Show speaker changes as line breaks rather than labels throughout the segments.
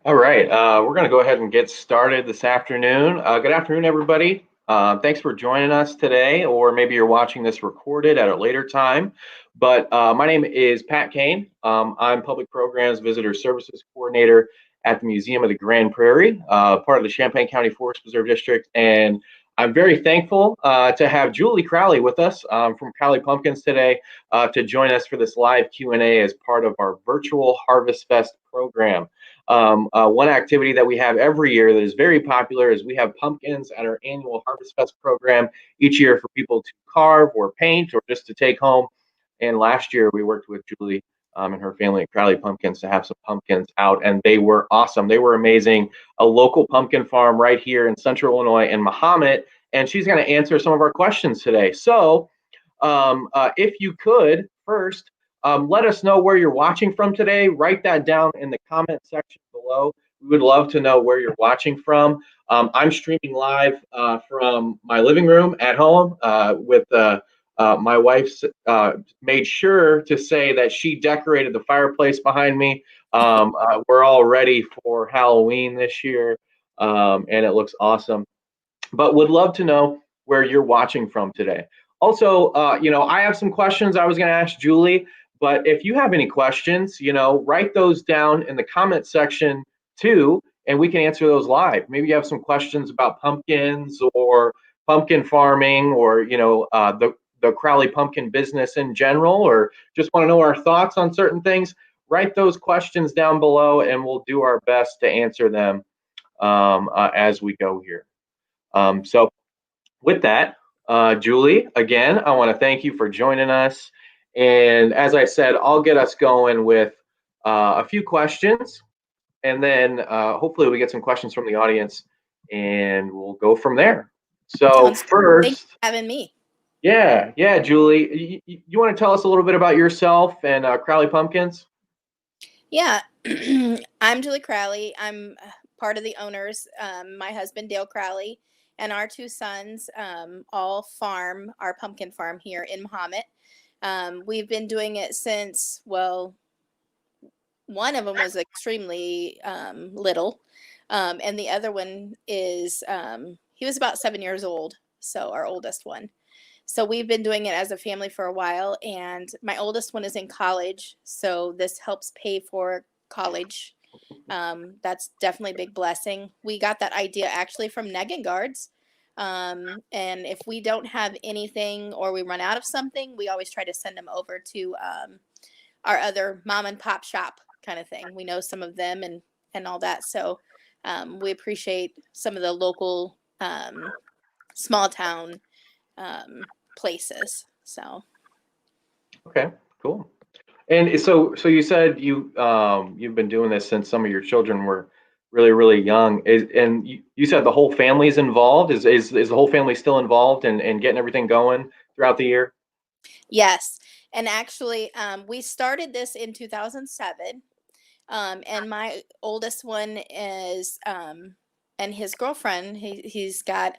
All right, we're going to go ahead and get started this afternoon. Good afternoon, everybody. Thanks for joining us today, or maybe you're watching this recorded at a later time. But my name is Pat Kane. I'm Public Programs Visitor Services Coordinator at the Museum of the Grand Prairie, part of the Champaign County Forest Preserve District. And I'm very thankful to have Julie Crowley with us from Crowley Pumpkins today to join us for this live Q&A as part of our virtual Harvest Fest program. One activity that we have every year that is very popular is we have pumpkins at our annual Harvest Fest program each year for people to carve or paint or just to take home. And last year we worked with Julie and her family at Crowley Pumpkins to have some pumpkins out, and they were awesome. They were amazing. A local pumpkin farm right here in Central Illinois in Mahomet, and she's going to answer some of our questions today. So if you could first let us know where you're watching from today. Write that down in the comment section below. We would love to know where you're watching from. I'm streaming live from my living room at home with my wife made sure to say that she decorated the fireplace behind me. We're all ready for Halloween this year, and it looks awesome. But would love to know where you're watching from today. Also, I have some questions I was going to ask Julie, but if you have any questions, write those down in the comment section too, and we can answer those live. Maybe you have some questions about pumpkins or pumpkin farming or, the Crowley pumpkin business in general, or just want to know our thoughts on certain things. Write those questions down below and we'll do our best to answer them as we go here. So with that, Julie, again, I want to thank you for joining us. And as I said, I'll get us going with a few questions, and then hopefully we get some questions from the audience, and we'll go from there. So first,
thanks for having me.
Yeah, Julie, you want to tell us a little bit about yourself and Crowley Pumpkins?
Yeah, I'm Julie Crowley. I'm part of the owners. My husband, Dale Crowley, and our two sons all farm our pumpkin farm here in Mahomet. We've been doing it since, well, one of them was extremely little, and the other one is, he was about 7 years old, so our oldest one. So we've been doing it as a family for a while, and my oldest one is in college, so this helps pay for college. That's definitely a big blessing. We got that idea actually from Neggin Guards. And if we don't have anything or we run out of something, we always try to send them over to our other mom and pop shop kind of thing. We know some of them and all that. So we appreciate some of the local small town places. So
Okay, cool. And so you said you've been doing this since some of your children were really, really young. And you said the whole family's involved. Is the whole family still involved and getting everything going throughout the year?
yes, and actually we started this in 2007. And my oldest one is and his girlfriend, he's got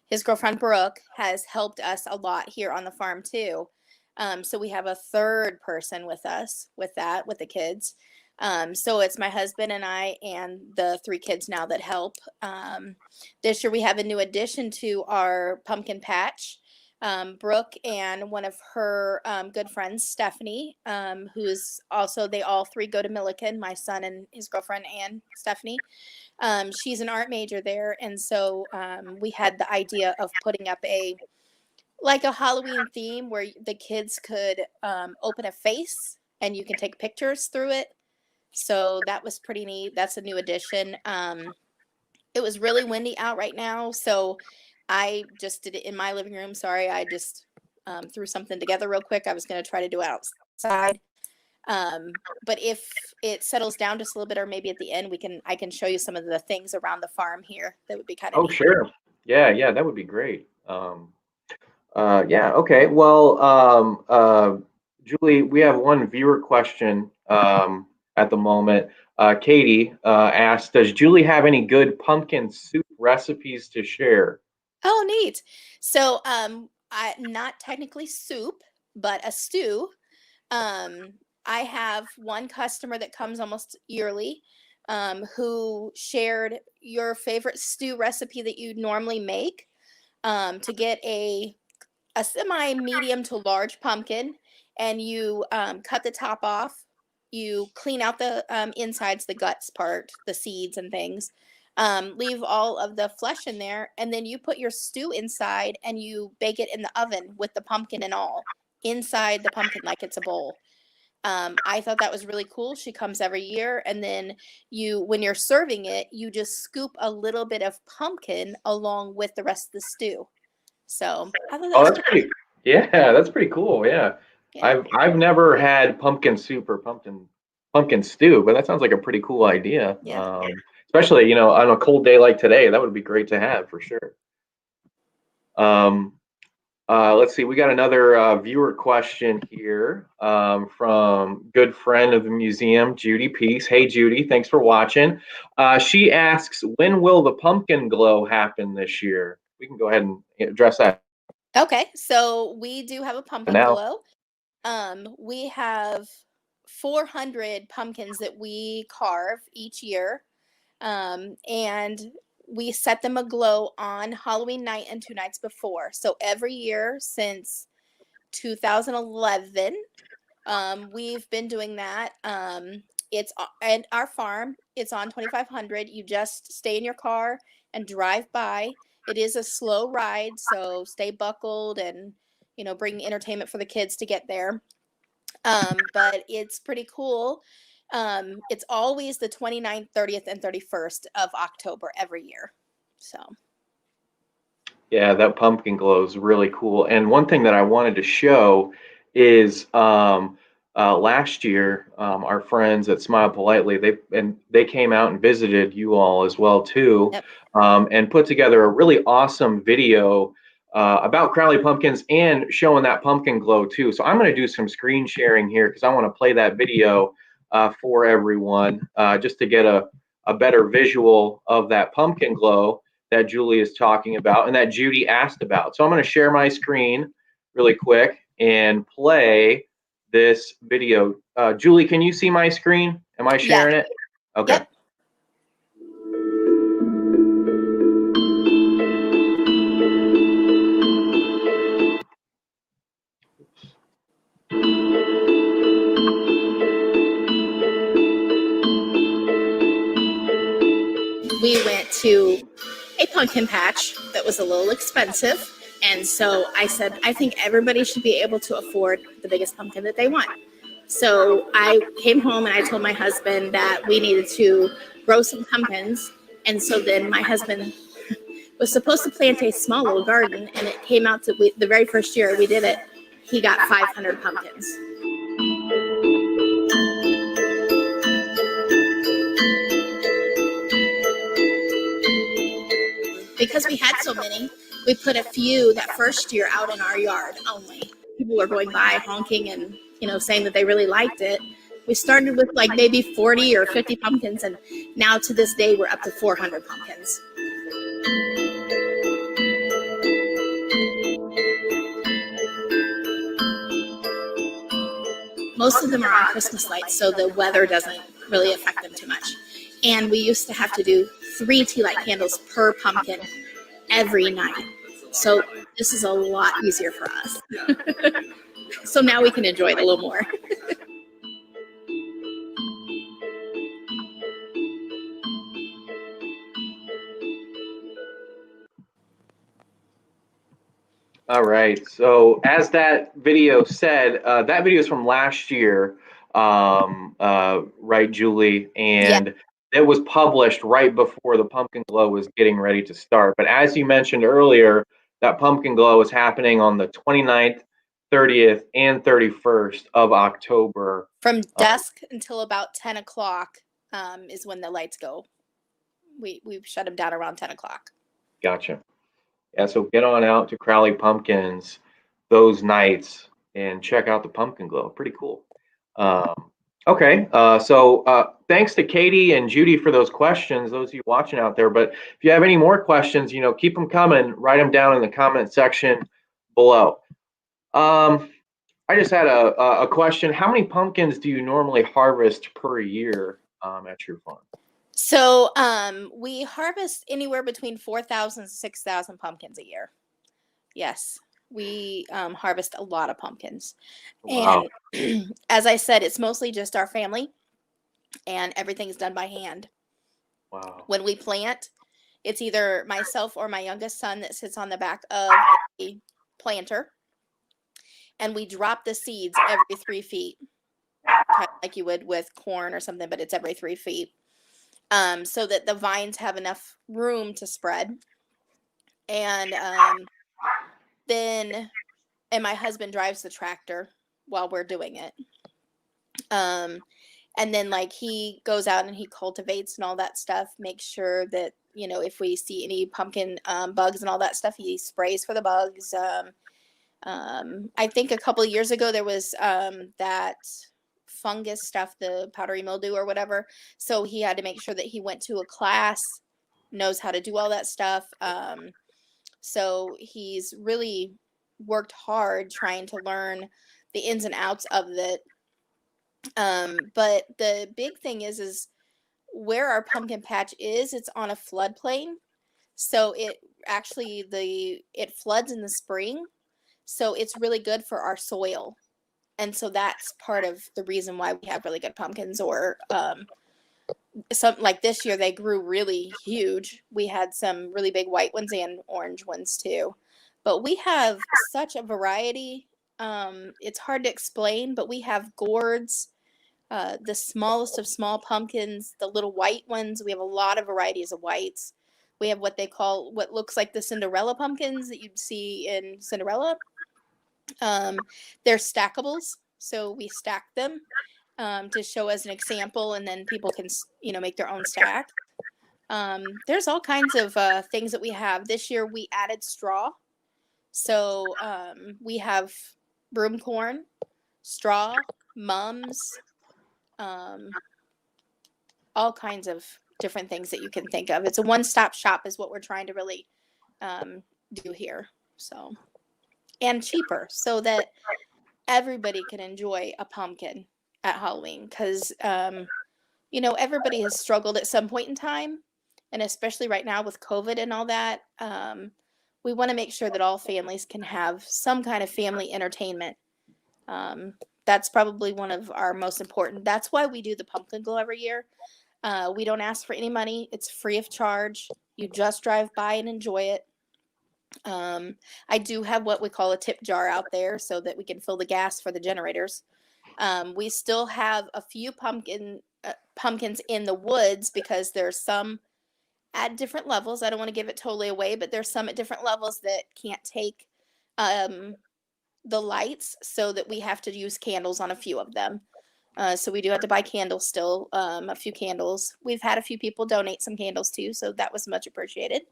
his girlfriend Brooke has helped us a lot here on the farm too. So we have a third person with us with the kids. So it's my husband and I and the three kids now that help. This year we have a new addition to our pumpkin patch. Brooke and one of her good friends, Stephanie, who's also, they all three go to Milliken, my son and his girlfriend and Stephanie. She's an art major there. And so we had the idea of putting up like a Halloween theme where the kids could open a face and you can take pictures through it. So that was pretty neat. That's a new addition. It was really windy out right now, so I just did it in my living room. Sorry, I just threw something together real quick. I was going to try to do it outside. But if it settles down just a little bit, or maybe at the end, I can show you some of the things around the farm here. That would be kind of
Oh,
neat.
sure. Yeah, that would be great. Yeah, okay. Well, Julie, we have one viewer question at the moment. Katie asked, does Julie have any good pumpkin soup recipes to share?
Oh, neat. So, not technically soup, but a stew. I have one customer that comes almost yearly. who shared your favorite stew recipe that you normally make, to get a semi medium to large pumpkin, and you cut the top off. You clean out the insides, the guts part, the seeds and things. Leave all of the flesh in there, and then you put your stew inside and you bake it in the oven with the pumpkin and all inside the pumpkin like it's a bowl. I thought that was really cool. She comes every year, and then when you're serving it, you just scoop a little bit of pumpkin along with the rest of the stew. So I thought that
Oh,
was
that's pretty. Yeah, that's pretty cool. Yeah,
yeah,
I've never had pumpkin soup or pumpkin stew, but that sounds like a pretty cool idea.
yeah.
Especially on a cold day like today, that would be great to have for sure. Um, let's see, we got another viewer question here from good friend of the museum, Judy Peace. Hey, Judy, thanks for watching. She asks, when will the pumpkin glow happen this year? We can go ahead and address that
Okay, so we do have a pumpkin
now.
glow. We have 400 pumpkins that we carve each year, and we set them aglow on Halloween night and 2 nights before. So every year since 2011, we've been doing that. It's at our farm. It's on 2500. You just stay in your car and drive by. It is a slow ride, so stay buckled and bring entertainment for the kids to get there. But it's pretty cool. It's always the 29th, 30th, and 31st of October every year. So
Yeah, that pumpkin glow is really cool. And one thing that I wanted to show is last year, our friends at Smile Politely, they came out and visited you all as well too,
yep.
and put together a really awesome video about Crowley Pumpkins and showing that pumpkin glow too. So I'm going to do some screen sharing here because I want to play that video for everyone just to get a better visual of that pumpkin glow that Julie is talking about and that Judy asked about. So I'm going to share my screen really quick and play this video. Julie, can you see my screen? Am I
Yeah.
sharing it? Okay.
Yep. We went to a pumpkin patch that was a little expensive. And so I said, I think everybody should be able to afford the biggest pumpkin that they want. So I came home and I told my husband that we needed to grow some pumpkins. And so then my husband was supposed to plant a small little garden, and it came out to the very first year we did it, he got 500 pumpkins. Because we had so many, we put a few that first year out in our yard only. People were going by honking and saying that they really liked it. We started with like maybe 40 or 50 pumpkins, and now to this day we're up to 400 pumpkins. Most of them are on Christmas lights, so the weather doesn't really affect them too much. And we used to have to do 3 tea light candles per pumpkin every night. So this is a lot easier for us. So now we can enjoy it a little more.
All right. So as that video said, that video is from last year, right, Julie? And it was published right before the pumpkin glow was getting ready to start. But as you mentioned earlier, that pumpkin glow is happening on the 29th, 30th, and 31st of October.
From dusk until about 10 o'clock is when the lights go. We shut them down around 10 o'clock.
Gotcha. Yeah, so get on out to Crowley Pumpkins those nights and check out the pumpkin glow. Pretty cool. Okay, so thanks to Katie and Judy for those questions, those of you watching out there. But if you have any more questions, keep them coming. Write them down in the comment section below. I just had a question. How many pumpkins do you normally harvest per year at your farm?
So we harvest anywhere between 4,000 to 6,000 pumpkins a year. Yes, we harvest a lot of pumpkins.
Wow.
And as I said, it's mostly just our family, and everything's done by hand.
Wow.
When we plant, it's either myself or my youngest son that sits on the back of a planter, and we drop the seeds every 3 feet, kind of like you would with corn or something, but it's every 3 feet, so that the vines have enough room to spread. And then, and my husband drives the tractor while we're doing it. And then like he goes out and he cultivates and all that stuff, makes sure that, you know, if we see any pumpkin bugs and all that stuff, he sprays for the bugs. I think a couple of years ago there was that fungus stuff, the powdery mildew or whatever. So he had to make sure that he went to a class, knows how to do all that stuff. So he's really worked hard trying to learn the ins and outs of it. But the big thing is where our pumpkin patch is, it's on a floodplain. So it actually, it floods in the spring. So it's really good for our soil. And so that's part of the reason why we have really good pumpkins. Or something like this year, they grew really huge. We had some really big white ones and orange ones too. But we have such a variety. It's hard to explain, but we have gourds, the smallest of small pumpkins, the little white ones. We have a lot of varieties of whites. We have what they call, what looks like the Cinderella pumpkins that you'd see in Cinderella. They're stackables, so we stack them to show as an example, and then people can, you know, make their own stack. There's all kinds of things that we have. This year we added straw. So we have broom corn, straw, mums, all kinds of different things that you can think of. It's a one-stop shop is what we're trying to really do here. So, and cheaper, so that everybody can enjoy a pumpkin at Halloween, because you know, everybody has struggled at some point in time, and especially right now with COVID and all that. We want to make sure that all families can have some kind of family entertainment. That's probably one of our most important. That's why we do the pumpkin glow every year. We don't ask for any money. It's free of charge. You just drive by and enjoy it. I do have what we call a tip jar out there so that we can fill the gas for the generators. We still have a few pumpkins in the woods, because there's some at different levels. I don't want to give it totally away, but there's some at different levels that can't take the lights, so that we have to use candles on a few of them. So we do have to buy candles still, a few candles. We've had a few people donate some candles too, so that was much appreciated.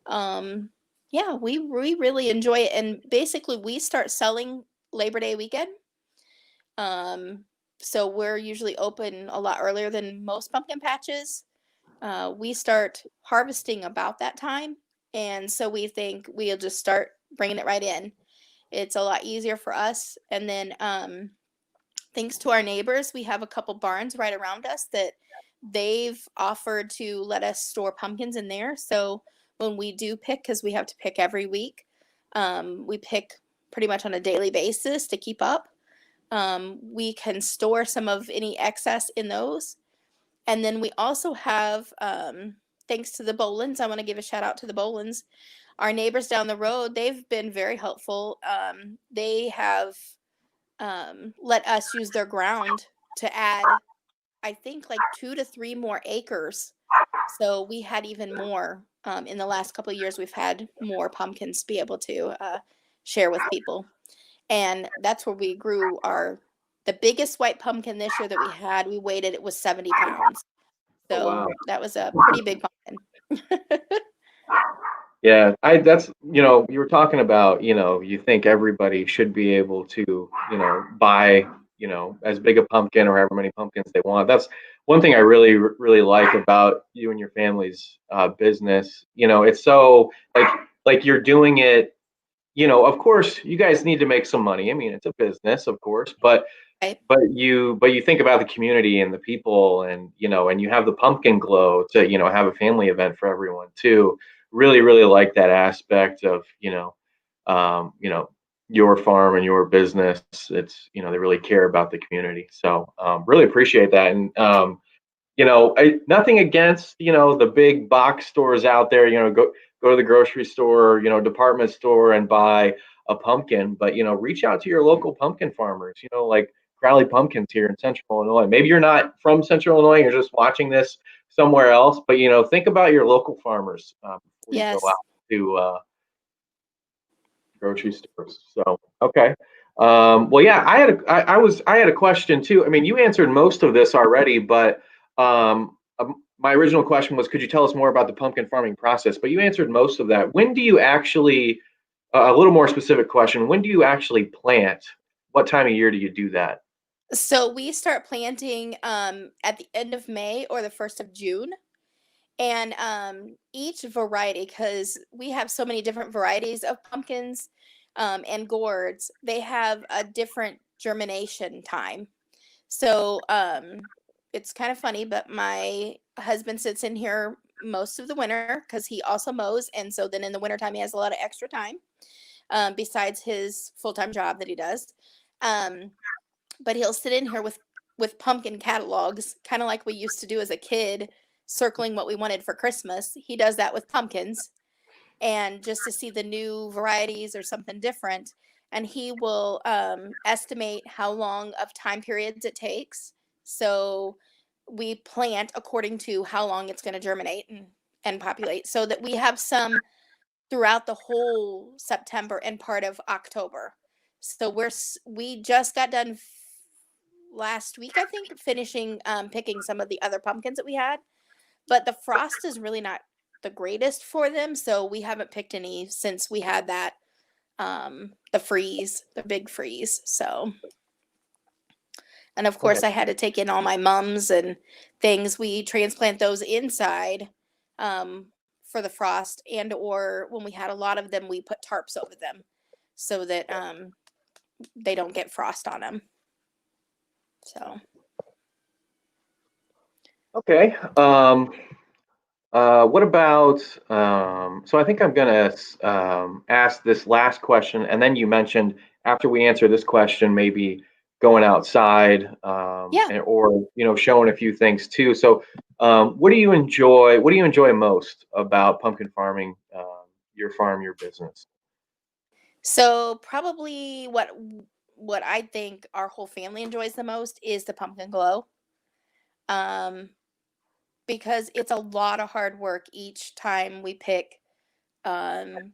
Yeah, we really enjoy it. And basically we start selling Labor Day weekend. So we're usually open a lot earlier than most pumpkin patches. We start harvesting about that time. And so we think we'll just start bringing it right in. It's a lot easier for us. And then thanks to our neighbors, we have a couple barns right around us that they've offered to let us store pumpkins in there. So when we do pick, because we have to pick every week, we pick pretty much on a daily basis to keep up. We can store some of any excess in those. And then we also have, thanks to the Bolins, I want to give a shout out to the Bolins. Our neighbors down the road, they've been very helpful. They have let us use their ground to add, I think, like 2 to 3 more acres. So we had even more. In the last couple of years, we've had more pumpkins to be able to share with people. And that's where we grew the biggest white pumpkin this year that we had. We weighed it was 70 pounds.
Oh,
So
wow.
that was a pretty big pumpkin.
Yeah, that's, you were talking about, you think everybody should be able to, buy, as big a pumpkin or however many pumpkins they want. That's one thing I really, really like about you and your family's business. It's so like you're doing it, of course, you guys need to make some money. I mean, it's a business, of course, but but you think about the community and the people, and and you have the pumpkin glow to have a family event for everyone too. Really, really like that aspect of your farm and your business. It's they really care about the community. So really appreciate that. And nothing against the big box stores out there. Go to the grocery store, department store, and buy a pumpkin. But reach out to your local pumpkin farmers. Like Crowley Pumpkins here in Central Illinois. Maybe you're not from Central Illinois; you're just watching this somewhere else. But think about your local farmers before you go
Yes.
out to grocery stores. So okay. Well, yeah, I had a question too. I mean, you answered most of this already, but my original question was, could you tell us more about the pumpkin farming process? But you answered most of that. When do you actually, a little more specific question, when do you actually plant? What time of year do you do that?
So we start planting at the end of May or the 1st of June. And each variety, because we have so many different varieties of pumpkins and gourds, they have a different germination time. So it's kind of funny, but my husband sits in here most of the winter because he also mows. And so then in the wintertime, he has a lot of extra time besides his full-time job that he does. Um, but he'll sit in here with pumpkin catalogs, kind of like we used to do as a kid, circling what we wanted for Christmas. He does that with pumpkins, and just to see the new varieties or something different. And he will estimate how long of time periods it takes. So we plant according to how long it's going to germinate and populate, so that we have some throughout the whole September and part of October. So we just got done last week, I think, finishing picking some of the other pumpkins that we had, but the frost is really not the greatest for them, so we haven't picked any since we had that the big freeze. So, and of
Okay.
course I had to take in all my mums and things. We transplant those inside for the frost, and or when we had a lot of them, we put tarps over them so that they don't get frost on them. So
Okay. What about, so I think I'm going to ask this last question, and then you mentioned after we answer this question, maybe going outside
yeah.
or, showing a few things too. So what do you enjoy? What do you enjoy most about pumpkin farming, your farm, your business?
So probably what I think our whole family enjoys the most is the pumpkin glow. Um, because it's a lot of hard work each time we pick. Um,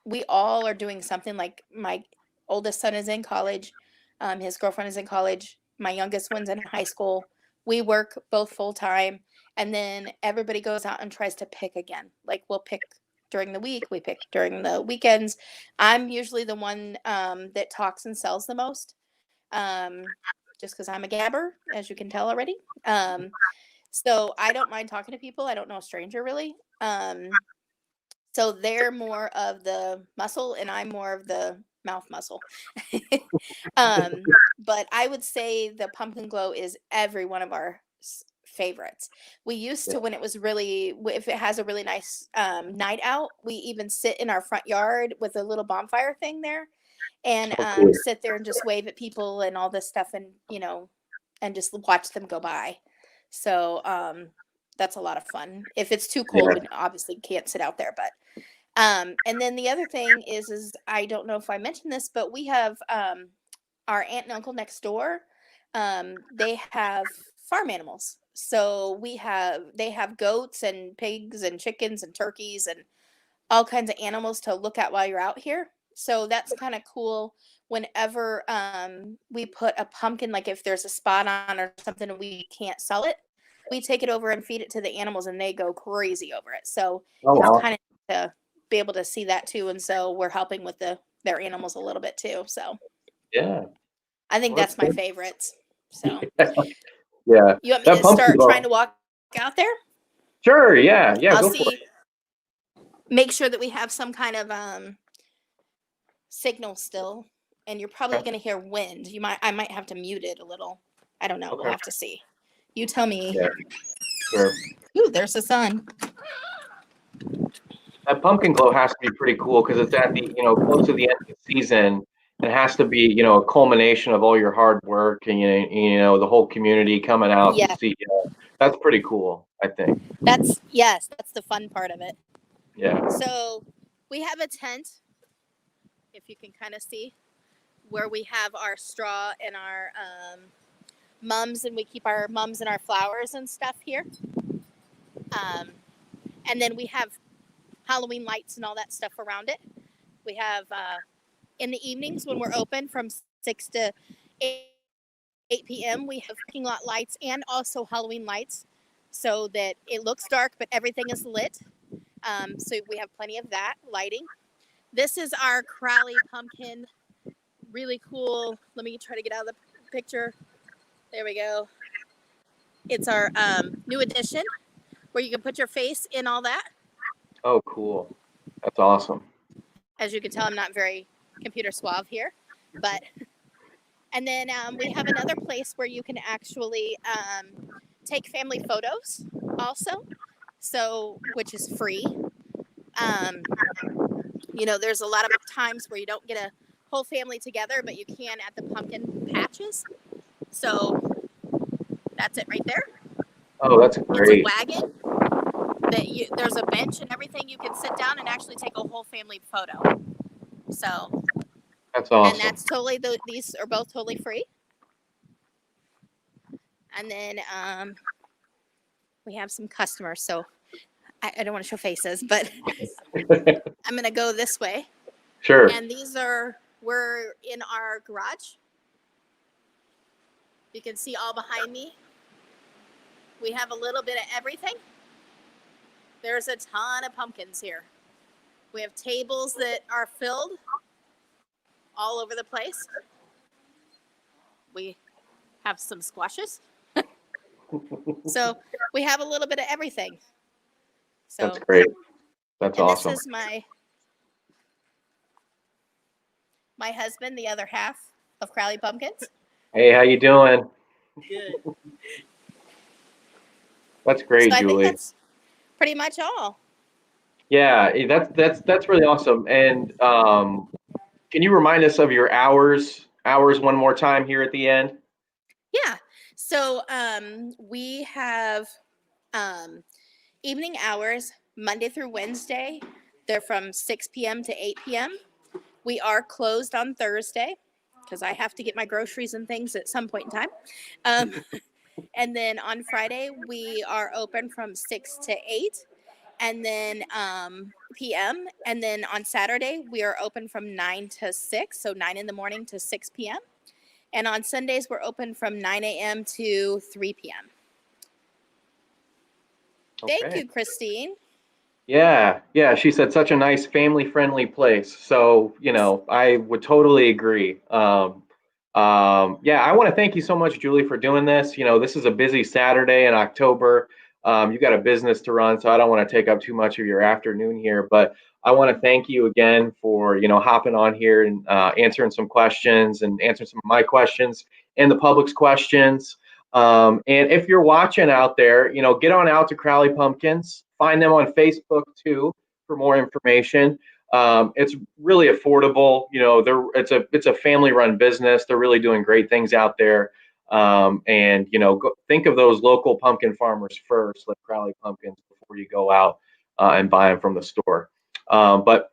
we all are doing something. Like my oldest son is in college, his girlfriend is in college, my youngest one's in high school. We work both full time, and then everybody goes out and tries to pick again. Like we'll pick during the week, we pick during the weekends. I'm usually the one that talks and sells the most, um, just because I'm a gabber, as you can tell already. So I don't mind talking to people. I don't know a stranger really. So they're more of the muscle and I'm more of the mouth muscle. But I would say the pumpkin glow is every one of our favorites. We used
Yeah.
to, when it was really, if it has a really nice night out, we even sit in our front yard with a little bonfire thing there and
Oh, cool.
sit there and just wave at people and all this stuff, and and just watch them go by. So that's a lot of fun. If it's too cold,
Yeah.
we obviously can't sit out there. But and then the other thing is I don't know if I mentioned this, but we have our aunt and uncle next door. They have farm animals. So they have goats and pigs and chickens and turkeys and all kinds of animals to look at while you're out here. So that's kind of cool. Whenever we put a pumpkin, like if there's a spot on or something and we can't sell it, we take it over and feed it to the animals and they go crazy over it. So
Oh,
it's
wow.
kind of to be able to see that too. And so we're helping with their animals a little bit too. So
Yeah.
I think
Well,
that's my
that's
favorites. So
good. Yeah.
you want me
That
to
pumpkin
start trying
glow.
to walk out there?
Sure. Yeah. Yeah.
I'll
Go for
see, make sure that we have some kind of signal still. and you're probably
Okay.
going to hear wind. I might have to mute it a little. I don't know. We'll
Okay.
have to see. You tell me.
Yeah. Sure.
Ooh, there's the sun.
That pumpkin glow has to be pretty cool because it's at the, close to the end of the season. It has to be, a culmination of all your hard work and, the whole community coming out to
Yeah,
see you. That's pretty cool, I think.
that's the fun part of it.
Yeah.
So we have a tent, if you can kind of see, where we have our straw and our mums, and we keep our mums and our flowers and stuff here. And then we have Halloween lights and all that stuff around it. We have in the evenings when we're open from 6 to 8 p.m. we have parking lot lights and also Halloween lights, so that it looks dark but everything is lit. So we have plenty of that lighting. This is our Crowley Pumpkin, really cool. Let me try to get out of the picture. There we go. It's our new addition where you can put your face in all that.
Oh, cool. That's awesome.
As you can tell, I'm not very computer suave here, but, and then we have another place where you can actually take family photos also, so, which is free. There's a lot of times where you don't get a whole family together, but you can at the pumpkin patches. So that's it right there.
Oh, that's great.
It's a wagon there's a bench and everything. You can sit down and actually take a whole family photo. So
That's awesome.
And that's totally, these are both totally free. And then we have some customers. So I don't want to show faces, but I'm going to go this way.
Sure.
And we're in our garage. You can see all behind me. We have a little bit of everything. There's a ton of pumpkins here. We have tables that are filled all over the place. We have some squashes. So we have a little bit of everything. So
that's great. That's awesome.
This is my husband, the other half of Crowley Pumpkins.
Hey, how you doing?
Good.
That's great,
so
Julie.
I think that's pretty much all.
Yeah, that's really awesome. And can you remind us of your hours one more time here at the end?
Yeah. So we have evening hours Monday through Wednesday. They're from 6 p.m. to 8 p.m. We are closed on Thursday because I have to get my groceries and things at some point in time. And then on Friday, we are open from 6 to 8. And then p.m. And then on Saturday, we are open from 9 to 6. So 9 in the morning to 6 p.m. And on Sundays, we're open from 9 a.m. to 3 p.m.
Okay.
Thank you, Christine.
Yeah. She said such a nice family-friendly place. So, I would totally agree. I want to thank you so much, Julie, for doing this. This is a busy Saturday in October. You got a business to run, so I don't want to take up too much of your afternoon here, but I want to thank you again for, hopping on here and answering some questions and answering some of my questions and the public's questions. And if you're watching out there, get on out to Crowley Pumpkins. Find them on Facebook too for more information. It's really affordable. It's a family-run business. They're really doing great things out there. And think of those local pumpkin farmers first, like Crowley Pumpkins, before you go out and buy them from the store. But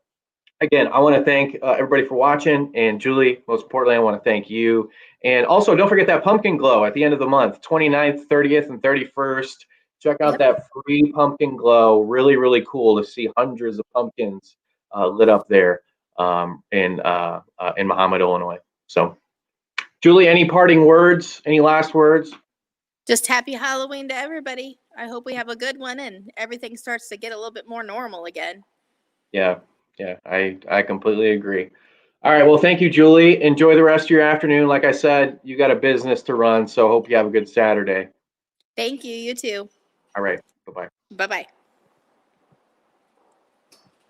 again, I want to thank everybody for watching, and Julie, most importantly, I want to thank you. And also, don't forget that pumpkin glow at the end of the month, 29th, 30th, and 31st. Check out that free pumpkin glow. Really, really cool to see hundreds of pumpkins lit up there in Mahomet, Illinois. So, Julie, any parting words? Any last words?
Just happy Halloween to everybody. I hope we have a good one and everything starts to get a little bit more normal again.
Yeah, I completely agree. All right, well, thank you, Julie. Enjoy the rest of your afternoon. Like I said, you got a business to run, so hope you have a good Saturday.
Thank you. You too.
All right, bye-bye.
Bye-bye.